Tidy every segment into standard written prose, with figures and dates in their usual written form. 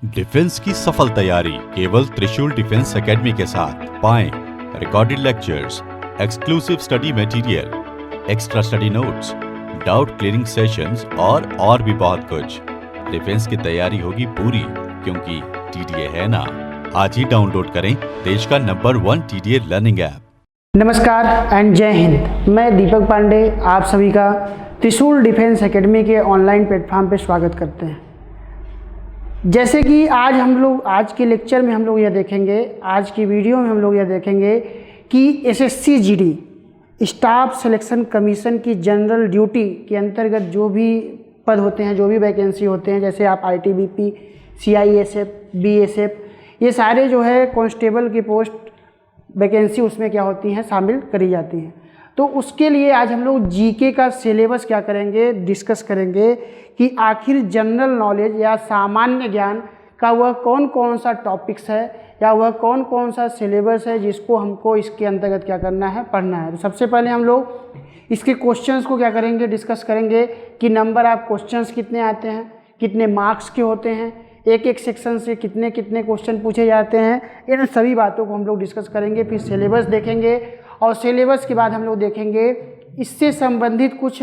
Defence की सफल तैयारी केवल त्रिशूल डिफेंस एकेडमी के साथ पाएं recorded lectures, exclusive study material, extra study notes, doubt clearing sessions और भी बहुत कुछ। डिफेंस की तैयारी होगी पूरी क्योंकि टीडीए है ना। आज ही डाउनलोड करें देश का नंबर 1 टीडीए लर्निंग ऐप। नमस्कार एंड जय हिंद। मैं दीपक पांडे आप सभी का त्रिशूल डिफेंस एकेडमी के ऑनलाइन प्लेटफॉर्म पे स्वागत करते हैं। जैसे कि आज के लेक्चर में हम लोग यह देखेंगे, आज की वीडियो में हम लोग यह देखेंगे कि SSC GD staff selection commission की जनरल ड्यूटी के अंतर्गत जो भी पद होते हैं, जो भी वैकेंसी होते हैं, जैसे आप आईटीबीपी, सीआईएसएफ, बीएसएफ, ये सारे जो है कांस्टेबल की पोस्ट वैकेंसी उसमें क्या होती हैं, शामिल करी जाती हैं। तो उसके लिए आज हम लोग जीके का सिलेबस क्या करेंगे, डिस्कस करेंगे कि आखिर जनरल नॉलेज या सामान्य ज्ञान का वह कौन कौन सा टॉपिक्स है या वह कौन कौन सा सिलेबस है जिसको हमको इसके अंतर्गत क्या करना है, पढ़ना है। तो सबसे पहले हम लोग इसके क्वेश्चंस को क्या करेंगे, डिस्कस करेंगे कि नंबर ऑफ क्वेश्चंस कितने आते हैं, कितने मार्क्स के होते हैं, एक एक सेक्शन से कितने कितने क्वेश्चन पूछे जाते हैं, इन सभी बातों को हम लोग डिस्कस करेंगे। फिर सिलेबस देखेंगे और सिलेबस के बाद हम लोग देखेंगे इससे संबंधित कुछ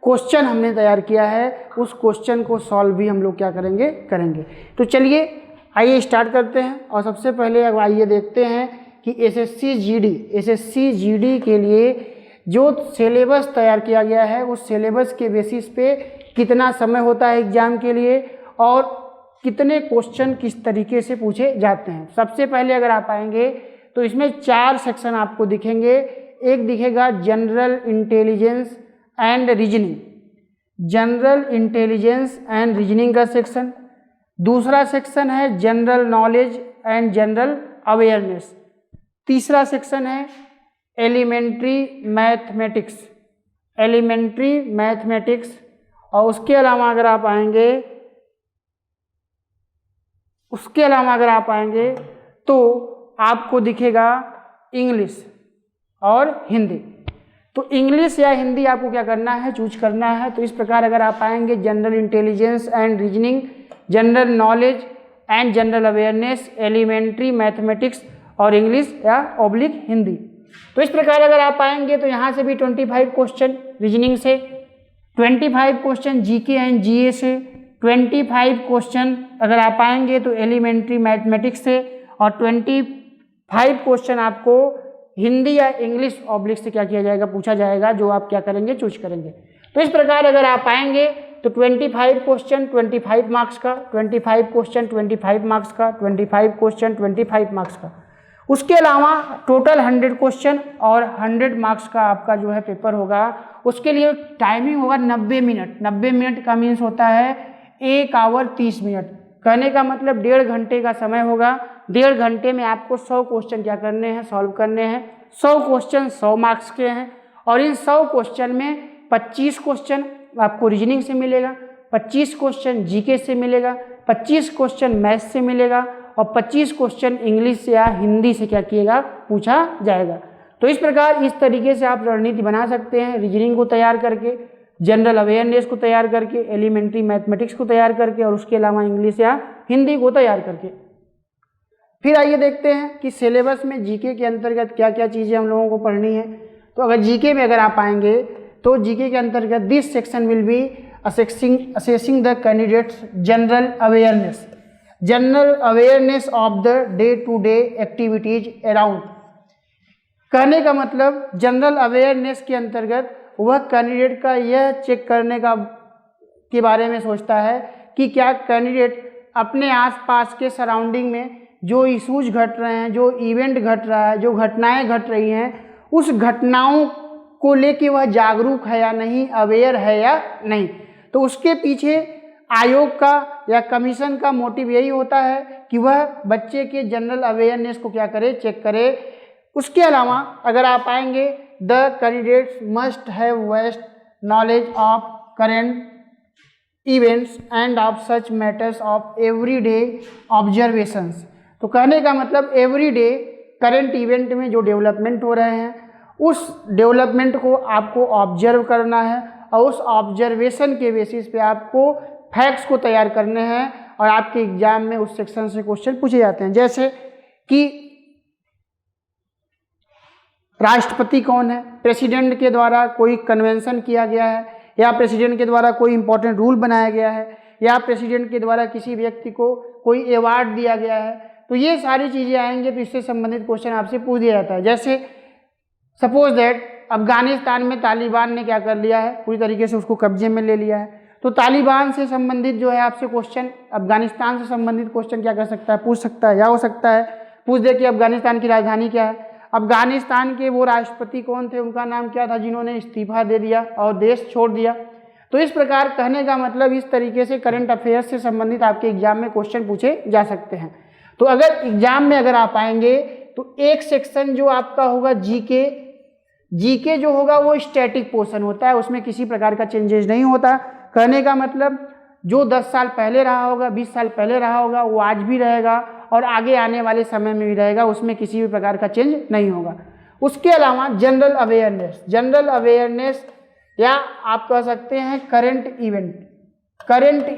क्वेश्चन हमने तैयार किया है, उस क्वेश्चन को सॉल्व भी हम लोग क्या करेंगे। तो चलिए आइए स्टार्ट करते हैं। और सबसे पहले अब आइए देखते हैं कि एसएससी जीडी के लिए जो सिलेबस तैयार किया गया है उस सिलेबस के बेसिस पे कितना समय होता है एग्जाम के लिए और कितने क्वेश्चन किस तरीके से पूछे जाते हैं। सबसे पहले अगर आप आएंगे तो इसमें 4 सेक्शन आपको दिखेंगे। एक दिखेगा general intelligence and reasoning, general intelligence and reasoning का सेक्शन। दूसरा सेक्शन है general knowledge and general awareness. तीसरा सेक्शन है एलिमेंट्री मैथमेटिक्स। और उसके अलावा अगर आप आएंगे तो आपको दिखेगा इंग्लिश और हिंदी। तो इंग्लिश या हिंदी आपको क्या करना है, चूज करना है। तो इस प्रकार अगर आप आएंगे general intelligence and reasoning, general knowledge and general awareness, elementary mathematics और इंग्लिश या ऑब्लिक हिंदी। तो इस प्रकार अगर आप आएंगे तो यहाँ से भी 25 क्वेश्चन रीजनिंग से, 25 क्वेश्चन जीके एंड जीए से, 25 क्वेश्चन अगर आप आएंगे तो एलिमेंट्री मैथमेटिक्स से और 25 क्वेश्चन आपको हिंदी या इंग्लिश ऑब्लिक से क्या किया जाएगा, पूछा जाएगा, जो आप क्या करेंगे, चूज करेंगे। तो इस प्रकार अगर आप आएंगे तो 25 क्वेश्चन 25 मार्क्स का, 25 क्वेश्चन 25 मार्क्स का, 25 क्वेश्चन 25 मार्क्स का। उसके अलावा टोटल 100 क्वेश्चन और 100 मार्क्स का आपका जो है पेपर होगा। उसके लिए टाइमिंग होगा 90 मिनट। 90 मिनट का मीन्स होता है 1 आवर 30 मिनट। कहने का मतलब 1.5 घंटे का समय होगा। 1.5 घंटे में आपको 100 क्वेश्चन क्या करने हैं, सॉल्व करने हैं। 100 क्वेश्चन 100 मार्क्स के हैं और इन 100 क्वेश्चन में 25 क्वेश्चन आपको रीजनिंग से मिलेगा, 25 क्वेश्चन जीके से मिलेगा, 25 क्वेश्चन मैथ्स से मिलेगा और 25 क्वेश्चन इंग्लिश या हिंदी से क्या किएगा, पूछा जाएगा। तो इस प्रकार इस तरीके से आप रणनीति बना सकते हैं, रीजनिंग को तैयार करके, जनरल अवेयरनेस को तैयार करके, एलिमेंट्री मैथमेटिक्स को तैयार करके और उसके अलावा इंग्लिश या हिंदी को तैयार करके। फिर आइए देखते हैं कि सिलेबस में जीके के अंतर्गत क्या क्या चीज़ें हम लोगों को पढ़नी है। तो अगर जीके में अगर आप आएंगे तो जीके के अंतर्गत this section will be assessing the candidates general awareness of the day to day activities around. कहने का मतलब जनरल अवेयरनेस के अंतर्गत वह कैंडिडेट का यह चेक करने के बारे में सोचता है कि क्या कैंडिडेट अपने आसपास के सराउंडिंग में जो इशूज घट रहे हैं, जो इवेंट घट रहा है, जो घटनाएं घट रही हैं, उस घटनाओं को लेके वह जागरूक है या नहीं, अवेयर है या नहीं। तो उसके पीछे आयोग का या कमीशन का मोटिव यही होता है कि वह बच्चे के जनरल अवेयरनेस को क्या करे, चेक करे। उसके अलावा अगर आप आएंगे the candidates must have vast knowledge of current events end of such matters of everyday observations. तो कहने का मतलब एवरीडे करंट इवेंट में जो डेवलपमेंट हो रहे हैं उस डेवलपमेंट को आपको ऑब्जर्व करना है और उस ऑब्जर्वेशन के बेसिस पे आपको फैक्ट्स को तैयार करने हैं और आपके एग्जाम में उस सेक्शन से क्वेश्चन पूछे जाते हैं। जैसे कि राष्ट्रपति कौन है, प्रेसिडेंट के द्वारा कोई कन्वेंशन किया गया है, या प्रेसिडेंट के द्वारा कोई इंपॉर्टेंट रूल बनाया गया है, या प्रेसिडेंट के द्वारा किसी व्यक्ति को कोई अवार्ड दिया गया है, तो ये सारी चीज़ें आएंगे तो इससे संबंधित क्वेश्चन आपसे पूछ दिया जाता है। जैसे सपोज दैट अफगानिस्तान में तालिबान ने क्या कर लिया है, पूरी तरीके से उसको कब्जे में ले लिया है, तो तालिबान से संबंधित जो है आपसे क्वेश्चन, अफगानिस्तान से संबंधित क्वेश्चन क्या कर सकता है, पूछ सकता है। या हो सकता है पूछ दे कि अफगानिस्तान की राजधानी क्या है, अफगानिस्तान के वो राष्ट्रपति कौन थे, उनका नाम क्या था जिन्होंने इस्तीफा दे दिया और देश छोड़ दिया। तो इस प्रकार कहने का मतलब इस तरीके से करंट अफेयर्स से संबंधित आपके एग्जाम में क्वेश्चन पूछे जा सकते हैं। तो अगर एग्जाम में अगर आप आएंगे तो एक सेक्शन जो आपका होगा जीके जो होगा वो स्टैटिक पोर्शन होता है, उसमें किसी प्रकार का चेंजेस नहीं होता। कहने का मतलब जो 10 साल पहले रहा होगा, 20 साल पहले रहा होगा, वो आज भी रहेगा और आगे आने वाले समय में भी रहेगा, उसमें किसी भी प्रकार का चेंज नहीं होगा। उसके अलावा जनरल अवेयरनेस या आप कह सकते हैं करंट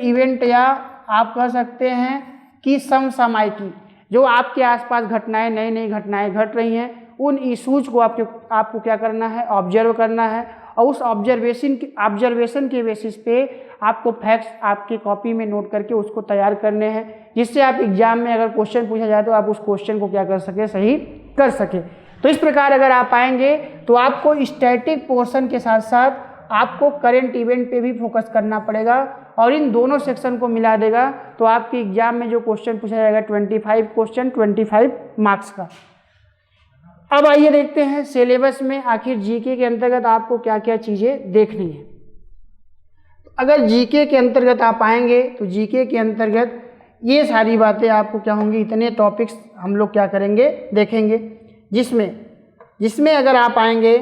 इवेंट या आप कह सकते हैं कि समसामयिकी, जो आपके आसपास घटनाएं, नई नई घटनाएं घट रही हैं, उन इशूज को आपको क्या करना है, ऑब्जर्व करना है, और उस ऑब्जर्वेशन के बेसिस पे आपको फैक्ट्स आपके कॉपी में नोट करके उसको तैयार करने हैं, जिससे आप एग्जाम में अगर क्वेश्चन पूछा जाए तो आप उस क्वेश्चन को क्या कर सके, सही कर सके। तो इस प्रकार अगर आप आएंगे तो आपको स्टैटिक पोर्शन के साथ साथ आपको करंट इवेंट पे भी फोकस करना पड़ेगा, और इन दोनों सेक्शन को मिला देगा तो आपके एग्जाम में जो क्वेश्चन पूछा जाएगा 25 क्वेश्चन 25 मार्क्स का। अब आइए देखते हैं सिलेबस में आखिर जीके के अंतर्गत आपको क्या क्या चीज़ें देखनी है। अगर जीके के अंतर्गत आप आएंगे तो जीके के अंतर्गत ये सारी बातें आपको क्या होंगी, इतने टॉपिक्स हम लोग क्या करेंगे, देखेंगे, जिसमें अगर आप आएंगे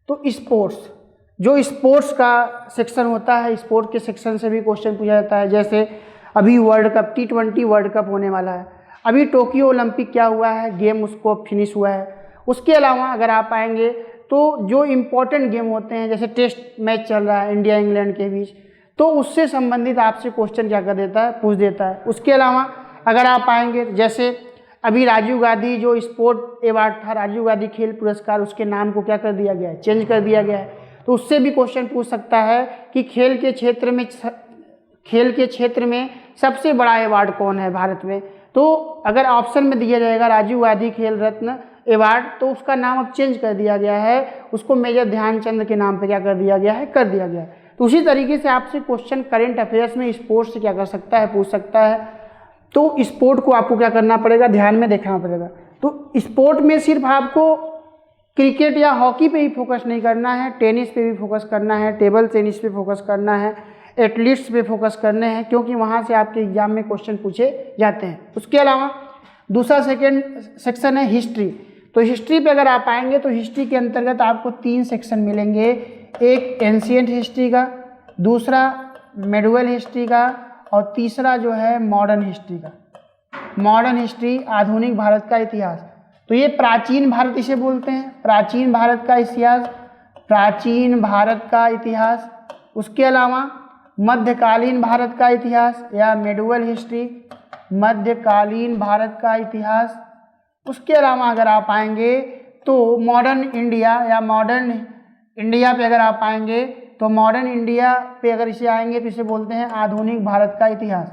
तो स्पोर्ट्स का सेक्शन होता है, स्पोर्ट के सेक्शन से भी क्वेश्चन पूछा जाता है। जैसे अभी world cup T20 world cup होने वाला है, अभी टोक्यो ओलंपिक क्या हुआ है, गेम उसको फिनिश हुआ है। उसके अलावा अगर आप आएंगे तो जो इम्पोर्टेंट गेम होते हैं, जैसे टेस्ट मैच चल रहा है इंडिया इंग्लैंड के बीच, तो उससे संबंधित आपसे क्वेश्चन क्या कर देता है, पूछ देता है। उसके अलावा अगर आप आएंगे, जैसे अभी राजीव गांधी जो स्पोर्ट अवार्ड था, राजीव गांधी खेल पुरस्कार, उसके नाम को क्या कर दिया गया है, चेंज कर दिया गया है, तो उससे भी क्वेश्चन पूछ सकता है कि खेल के क्षेत्र में सबसे बड़ा अवार्ड कौन है भारत में। तो अगर ऑप्शन में दिया जाएगा राजीव गांधी खेल रत्न अवार्ड, तो उसका नाम अब चेंज कर दिया गया है, उसको मेजर ध्यानचंद के नाम पे क्या कर दिया गया है, तो उसी तरीके से आपसे क्वेश्चन करंट अफेयर्स में स्पोर्ट्स से क्या कर सकता है, पूछ सकता है। तो स्पोर्ट को आपको क्या करना पड़ेगा, ध्यान में देखना पड़ेगा। तो स्पोर्ट में सिर्फ आपको क्रिकेट या हॉकी पे ही फोकस नहीं करना है, टेनिस पे भी फोकस करना है, टेबल टेनिस पे फोकस करना है, एथलीट्स पे फोकस करने हैं, क्योंकि वहाँ से आपके एग्जाम में क्वेश्चन पूछे जाते हैं। उसके अलावा दूसरा सेक्शन है हिस्ट्री। तो हिस्ट्री पे अगर आप आएंगे तो हिस्ट्री के अंतर्गत आपको 3 सेक्शन मिलेंगे, एक एंशिएंट हिस्ट्री का, दूसरा मेडिवल हिस्ट्री का, और तीसरा जो है मॉडर्न हिस्ट्री का। मॉडर्न हिस्ट्री आधुनिक भारत का इतिहास, तो ये प्राचीन भारत इसे बोलते हैं, प्राचीन भारत का इतिहास। उसके अलावा मध्यकालीन भारत का इतिहास या मेडिवल हिस्ट्री, मध्यकालीन भारत का इतिहास। उसके अलावा अगर आप आएंगे तो मॉडर्न इंडिया या मॉडर्न इंडिया पे अगर आप आएंगे तो मॉडर्न इंडिया पे अगर इसे आएंगे तो इसे बोलते हैं आधुनिक भारत का इतिहास,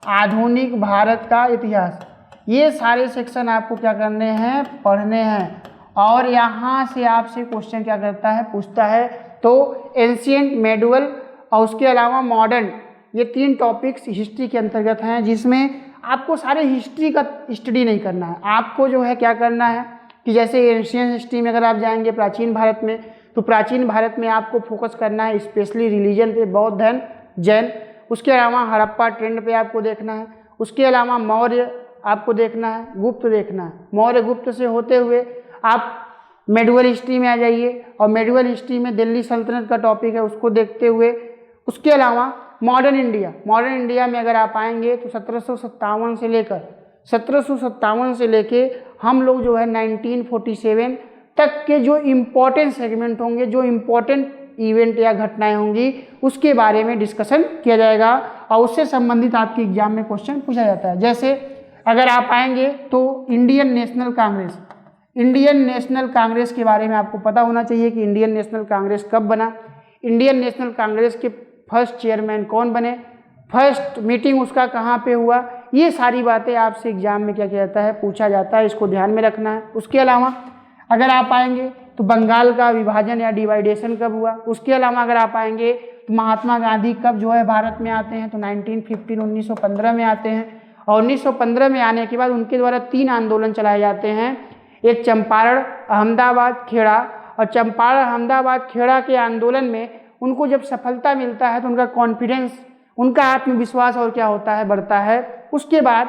आधुनिक भारत का इतिहास। ये सारे सेक्शन आपको क्या करने हैं, पढ़ने हैं, और यहाँ से आपसे क्वेश्चन क्या करता है, पूछता है। तो एंशिएंट, मेडिवल और उसके अलावा मॉडर्न, ये 3 टॉपिक्स हिस्ट्री के अंतर्गत हैं, जिसमें आपको सारे हिस्ट्री का स्टडी नहीं करना है। आपको जो है क्या करना है कि जैसे एंशिएंट हिस्ट्री में अगर आप जाएंगे प्राचीन भारत में, तो प्राचीन भारत में आपको फोकस करना है स्पेशली रिलीजन पे, बौद्ध धर्म, जैन। उसके अलावा हड़प्पा ट्रेंड पे आपको देखना है। उसके अलावा मौर्य आपको देखना है, गुप्त देखना है। मौर्य गुप्त से होते हुए आप मेडिवल हिस्ट्री में आ जाइए, और मेडिवल हिस्ट्री में दिल्ली सल्तनत का टॉपिक है, उसको देखते हुए। उसके अलावा मॉडर्न इंडिया में अगर आप आएंगे तो 1757 से लेके हम लोग जो है 1947 तक के जो इम्पोर्टेंट सेगमेंट होंगे, जो इम्पोर्टेंट इवेंट या घटनाएं होंगी, उसके बारे में डिस्कशन किया जाएगा। और उससे संबंधित आपके एग्जाम में क्वेश्चन पूछा जाता है। जैसे अगर आप आएंगे तो इंडियन नेशनल कांग्रेस के बारे में आपको पता होना चाहिए कि इंडियन नेशनल कांग्रेस कब बना, इंडियन नेशनल कांग्रेस के फर्स्ट चेयरमैन कौन बने, फर्स्ट मीटिंग उसका कहाँ पे हुआ, ये सारी बातें आपसे एग्जाम में क्या किया जाता है, पूछा जाता है, इसको ध्यान में रखना है। उसके अलावा अगर आप आएंगे तो बंगाल का विभाजन या डिवाइडेशन कब हुआ, उसके अलावा अगर आप आएंगे तो महात्मा गांधी कब जो है भारत में आते हैं, तो 1915 में आते हैं। और 1915 में आने के बाद उनके द्वारा 3 आंदोलन चलाए जाते हैं, एक चंपारण, अहमदाबाद, खेड़ा। और चंपारण, अहमदाबाद, खेड़ा के आंदोलन में उनको जब सफलता मिलता है तो उनका कॉन्फिडेंस, उनका आत्मविश्वास और क्या होता है, बढ़ता है। उसके बाद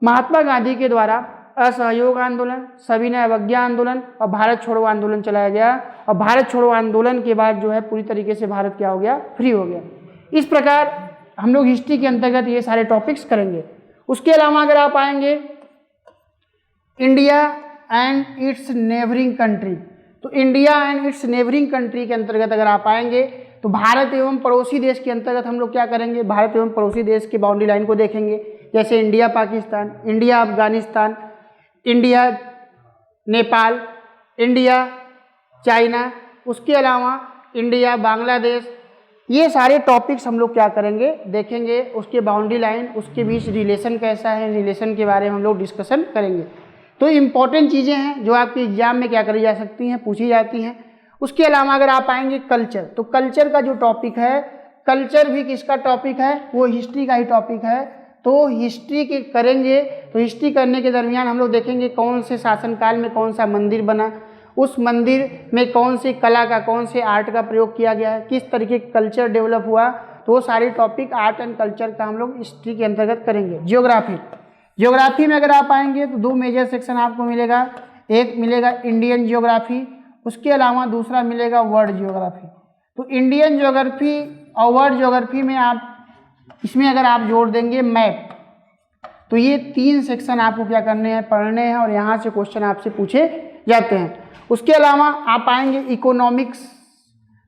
महात्मा गांधी के द्वारा असहयोग आंदोलन, सविनय अवज्ञा आंदोलन और भारत छोड़ो आंदोलन चलाया गया। और भारत छोड़ो आंदोलन के बाद जो है पूरी तरीके से भारत क्या हो गया, फ्री हो गया। इस प्रकार हम लोग हिस्ट्री के अंतर्गत ये सारे टॉपिक्स करेंगे। उसके अलावा अगर आप आएंगे India and its neighbouring country, तो India and its neighbouring country के अंतर्गत अगर आप आएंगे तो भारत एवं पड़ोसी देश के अंतर्गत हम लोग क्या करेंगे, भारत एवं पड़ोसी देश की बाउंड्री लाइन को देखेंगे। जैसे India Pakistan, India Afghanistan, India Nepal, India China, उसके अलावा इंडिया बांग्लादेश, ये सारे टॉपिक्स हम लोग क्या करेंगे, देखेंगे। उसके बाउंड्री लाइन, उसके बीच रिलेशन कैसा है, रिलेशन के बारे में हम लोग डिस्कशन करेंगे। तो इम्पॉर्टेंट चीज़ें हैं जो आपके एग्जाम में क्या करी जा सकती हैं, पूछी जाती हैं। उसके अलावा अगर आप आएंगे कल्चर, तो कल्चर का जो टॉपिक है, कल्चर भी किसका टॉपिक है, वो हिस्ट्री का ही टॉपिक है। तो हिस्ट्री के करेंगे, तो हिस्ट्री करने के दरमियान हम लोग देखेंगे कौन से शासनकाल में कौन सा मंदिर बना, उस मंदिर में कौन सी कला का, कौन से आर्ट का प्रयोग किया गया है, किस तरीके का कल्चर डेवलप हुआ। तो वो सारे टॉपिक आर्ट एंड कल्चर का हम लोग हिस्ट्री के अंतर्गत करेंगे। ज्योग्राफी में अगर आप आएंगे तो 2 मेजर सेक्शन आपको मिलेगा, एक मिलेगा इंडियन ज्योग्राफी, उसके अलावा दूसरा मिलेगा वर्ल्ड ज्योग्राफी। तो इंडियन ज्योग्राफी और वर्ल्ड ज्योग्राफी में आप इसमें अगर आप जोड़ देंगे मैप, तो ये 3 सेक्शन आपको क्या करने हैं, पढ़ने हैं, और यहाँ से क्वेश्चन आपसे पूछे जाते हैं। उसके अलावा आप आएंगे इकोनॉमिक्स,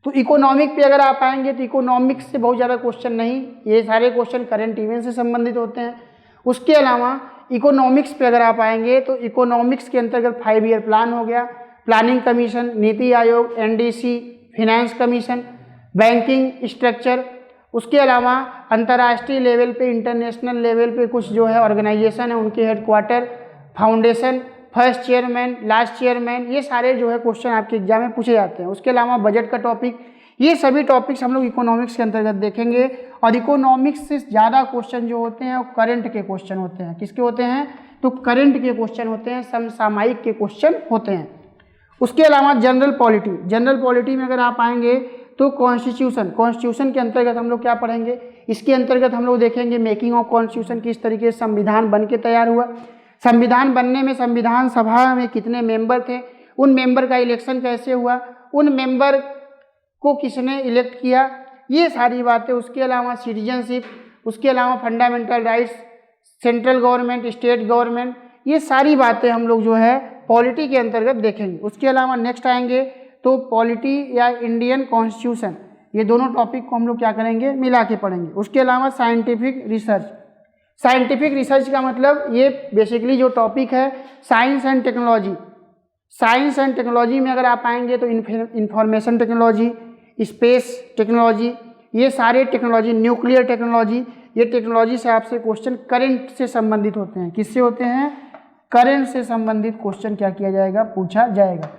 तो इकोनॉमिक पे अगर आप आएंगे तो इकोनॉमिक्स से बहुत ज़्यादा क्वेश्चन नहीं, ये सारे क्वेश्चन करंट इवेंट से संबंधित होते हैं। उसके अलावा इकोनॉमिक्स पे अगर आप आएंगे तो इकोनॉमिक्स के अंतर्गत 5 ईयर प्लान हो गया, planning commission, NITI Aayog, NDC, finance commission, banking structure. उसके अलावा अंतर्राष्ट्रीय लेवल पे, इंटरनेशनल लेवल पे कुछ जो है ऑर्गेनाइजेशन है, उनके headquarter, foundation, first chairman, last chairman, ये सारे जो है क्वेश्चन आपके एग्जाम में पूछे जाते हैं। उसके अलावा बजट का टॉपिक, ये सभी टॉपिक्स हम लोग इकोनॉमिक्स के अंतर्गत देखेंगे। और इकोनॉमिक्स से ज़्यादा क्वेश्चन जो होते हैं वो करंट के क्वेश्चन होते हैं। किसके होते हैं, तो करंट के क्वेश्चन होते हैं, समसामयिक के क्वेश्चन होते हैं। उसके अलावा जनरल पॉलिटी में अगर आप आएंगे तो कॉन्स्टिट्यूशन के अंतर्गत हम लोग क्या पढ़ेंगे, इसके अंतर्गत हम लोग देखेंगे मेकिंग ऑफ कॉन्स्टिट्यूशन, किस तरीके से संविधान बन के तैयार हुआ, संविधान बनने में संविधान सभा में कितने मेंबर थे, उन मेंबर का इलेक्शन कैसे हुआ, उन मेंबर को किसने इलेक्ट किया, ये सारी बातें। उसके अलावा सिटीजनशिप, उसके अलावा fundamental rights, central government, state government, ये सारी बातें हम लोग जो है पॉलिटी के अंतर्गत देखेंगे। उसके अलावा नेक्स्ट आएंगे तो पॉलिटी या इंडियन कॉन्स्टिट्यूशन, ये दोनों टॉपिक को हम लोग क्या करेंगे, मिला के पढ़ेंगे। उसके अलावा साइंटिफिक रिसर्च का मतलब ये बेसिकली जो टॉपिक है साइंस एंड टेक्नोलॉजी में अगर आप आएंगे तो इंफॉर्मेशन टेक्नोलॉजी, स्पेस टेक्नोलॉजी, ये सारे टेक्नोलॉजी, न्यूक्लियर टेक्नोलॉजी, ये टेक्नोलॉजी से आपसे क्वेश्चन करंट से संबंधित होते हैं। किससे होते हैं, करंट से संबंधित क्वेश्चन क्या किया जाएगा, पूछा जाएगा।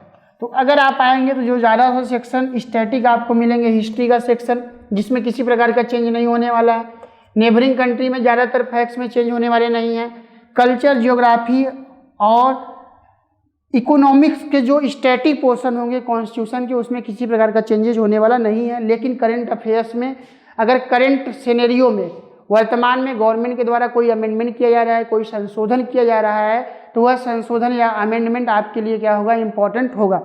तो अगर आप आएंगे तो जो ज़्यादा सा सेक्शन स्टैटिक आपको मिलेंगे, हिस्ट्री का सेक्शन जिसमें किसी प्रकार का चेंज नहीं होने वाला है, नेबरिंग कंट्री में ज़्यादातर फैक्ट्स में चेंज होने वाले नहीं हैं, कल्चर, ज्योग्राफी और इकोनॉमिक्स के जो स्टैटिक पोर्शन होंगे कॉन्स्टिट्यूशन के, उसमें किसी प्रकार का चेंजेस होने वाला नहीं है। लेकिन करंट अफेयर्स में अगर करंट सिनेरियो में वर्तमान में गवर्नमेंट के द्वारा कोई अमेंडमेंट किया जा रहा है, कोई संशोधन किया जा रहा है, तो वह संशोधन या अमेंडमेंट आपके लिए क्या होगा, इम्पॉर्टेंट होगा।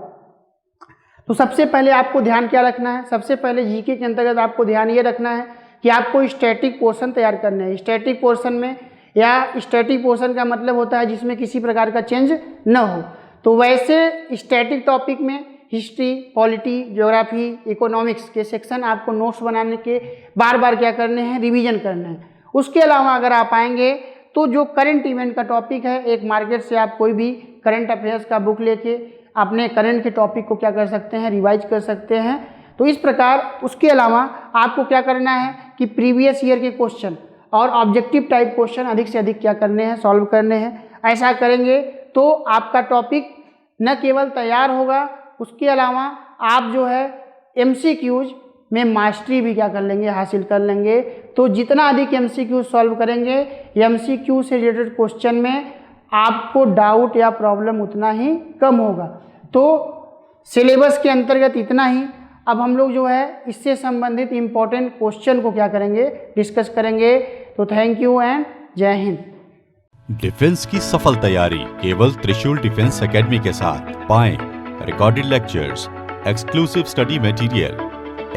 तो सबसे पहले आपको ध्यान क्या रखना है, सबसे पहले जीके के अंतर्गत आपको ध्यान ये रखना है कि आपको स्टैटिक पोर्शन तैयार करना है। स्टैटिक पोर्शन में, या स्टैटिक पोर्शन का मतलब होता है जिसमें किसी प्रकार का चेंज न हो। तो वैसे स्टैटिक टॉपिक में हिस्ट्री, पॉलिटी, ज्योग्राफी, इकोनॉमिक्स के सेक्शन आपको नोट्स बनाने के बार बार क्या करने हैं, रिवीजन करने हैं। उसके अलावा अगर आप आएंगे तो जो करंट इवेंट का टॉपिक है, एक मार्केट से आप कोई भी करंट अफेयर्स का बुक लेके अपने करंट के टॉपिक को क्या कर सकते हैं, रिवाइज कर सकते हैं। तो इस प्रकार उसके अलावा आपको क्या करना है कि प्रीवियस ईयर के क्वेश्चन और ऑब्जेक्टिव टाइप क्वेश्चन अधिक से अधिक क्या करने हैं, सॉल्व करने हैं। ऐसा करेंगे तो आपका टॉपिक न केवल तैयार होगा, उसके अलावा आप जो है MCQs में मास्टरी भी क्या कर लेंगे, हासिल कर लेंगे। तो जितना अधिक MCQ सॉल्व करेंगे, MCQ से रिलेटेड क्वेश्चन में आपको डाउट या प्रॉब्लम उतना ही कम होगा। तो सिलेबस के अंतर्गत इतना ही। अब हम लोग जो है इससे संबंधित इम्पोर्टेंट क्वेश्चन को क्या करेंगे, डिस्कस करेंगे। तो थैंक यू एंड जय हिंद। डिफेंस की सफल तैयारी केवल त्रिशूल डिफेंस एकेडमी के साथ। पाएं recorded lectures, exclusive study material,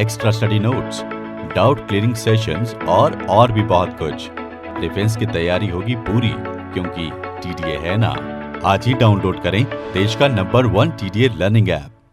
extra study notes, doubt clearing sessions और भी बहुत कुछ। डिफेंस की तैयारी होगी पूरी, क्योंकि TDA है ना। आज ही डाउनलोड करें देश का नंबर 1 TDA लर्निंग ऐप।